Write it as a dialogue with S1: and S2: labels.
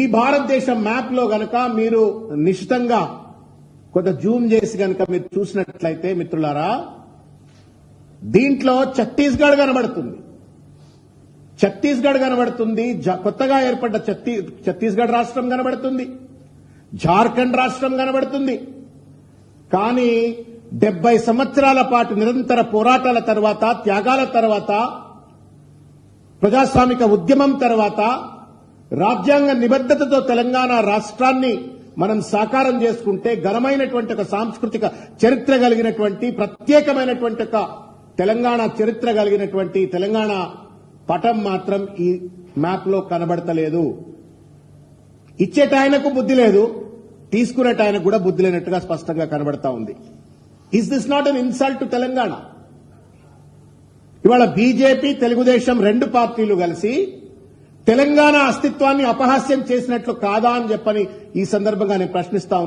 S1: ఈ భారతదేశం మ్యాప్ లో గనక మీరు నిశితంగా కొంత జూమ్ చేసి గనక మీరు చూసినట్లయితే మిత్రులారా, దీంట్లో ఛత్తీస్గఢ్ కనబడుతుంది. కొత్తగా ఏర్పడ్డ ఛత్తీస్గఢ్ రాష్ట్రం కనబడుతుంది, జార్ఖండ్ రాష్ట్రం కనబడుతుంది. కానీ 70 సంవత్సరాల పాటు నిరంతర పోరాటాల తర్వాత, త్యాగాల తర్వాత, ప్రజాస్వామిక ఉద్యమం తర్వాత, రాజ్యాంగ నిబద్ధతతో తెలంగాణ రాష్ట్రాన్ని మనం సాకారం చేసుకుంటే ఘనమైనటువంటి ఒక సాంస్కృతిక చరిత్ర కలిగినటువంటి, ప్రత్యేకమైనటువంటి ఒక తెలంగాణ చరిత్ర కలిగినటువంటి తెలంగాణ పటం మాత్రం ఈ మ్యాప్ లో కనబడతలేదు. ఇచ్చేట ఆయనకు బుద్ధి లేదు, తీసుకునేట ఆయనకు కూడా బుద్ధి లేనట్టుగా స్పష్టంగా కనబడతా ఉంది. Is this not an insult to Telangana? ఇవాళ బీజేపీ, తెలుగుదేశం రెండు పార్టీలు కలిసి తెలంగాణ అస్తిత్వాన్ని అపహాస్యం చేసినట్లు కాదా అని చెప్పని ఈ సందర్భంగా నేను ప్రశ్నిస్తా ఉన్నాను.